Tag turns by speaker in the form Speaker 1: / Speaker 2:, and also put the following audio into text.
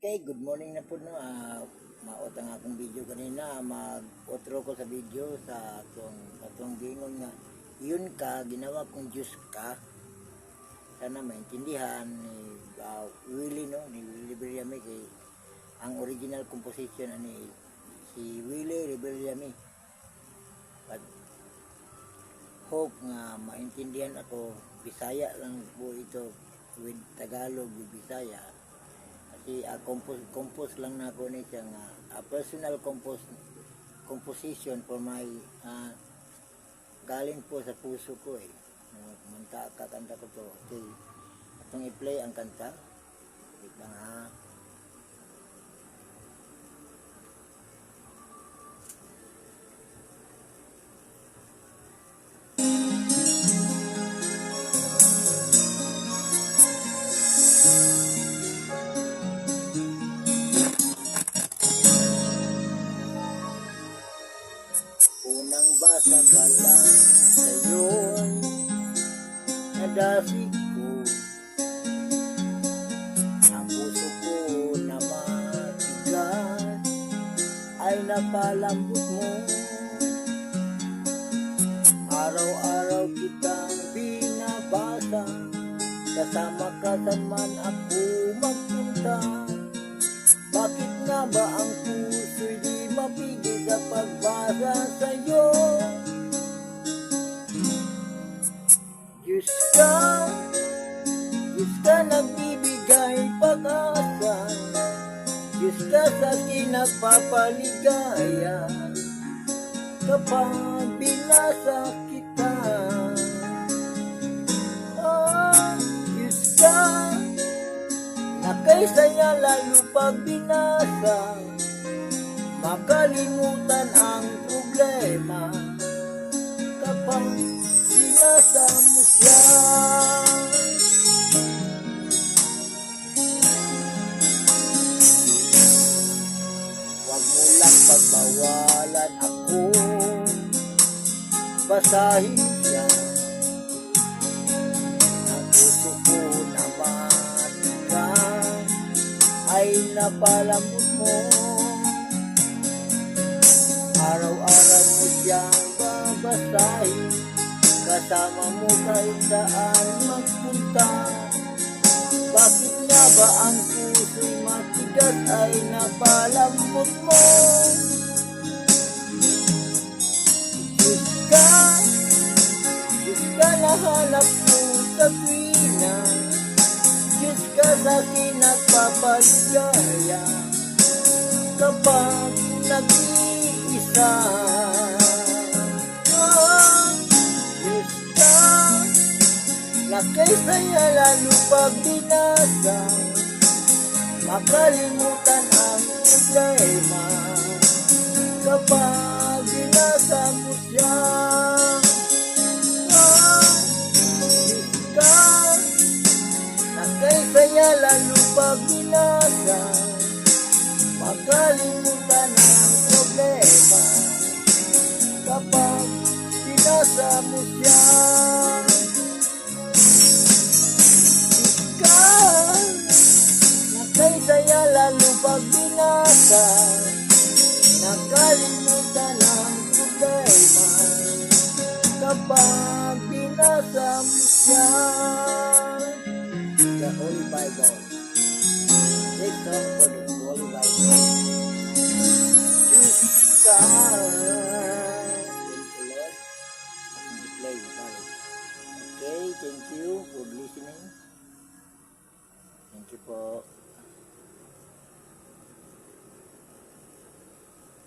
Speaker 1: Okay, good morning na po no. Maot ang akong video kanina, mag-outro ko sa video sa atong gingon nga yun ka ginawa kong Diyos ka. Sana maintindihan ni Willie no, ni Willie Beriame kay ang original composition ani si Willie Beriame. But hope nga maintindihan ako, Bisaya lang po ito with Tagalog with Bisaya. Compose lang na ako ni siya nga personal composition for my galing po sa puso ko manta kakanta ko to. Okay, atong i-play ang kanta. Wait lang ha. Unang basa pa lang sa'yo, nadasig ko ang puso ko na matigas ay napalambot mo. Araw-araw kitang binabasa, kasama ka saan man ako magpunta. Bakit nga ba ang puso'y di mapigil sa pagbasa sa'yo? Diyos ka nagbibigay pag-asa, Diyos ka sa kinagpapaligaya kapag binasa kita. Diyos ka na kay saya lalo pag binasa, makalimutan ang problema kapag binasa mo siya. Huwag mo lang pagbawalan ako, basahin siya. Ang puso ko naman ka ay napalambot mo. Araw-araw mo siyang babasahin, kasama mo kahit saan magpunta. Bakit nga ba ang puso'y matigas ay napalambot mo? Diyos ka na hanap mo sa tuwina, Diyos ka sa kinagpapaligaya kapag nag-iisa. Diyos ka na kay saya lalo pag binasa, makalimutan ang problema kapag binasa mo siya. Diyos ka na kay saya lalo pag binasa, makalimutan ang problema kapag binasa mo siya. Ikaw na kay saya lalo pag binasa, nakalimutan ang problema kapag binasa mo siya. The Holy Bible. This song for the Holy Bible. Diyos ka. Okay, thank you for listening. Thank you po.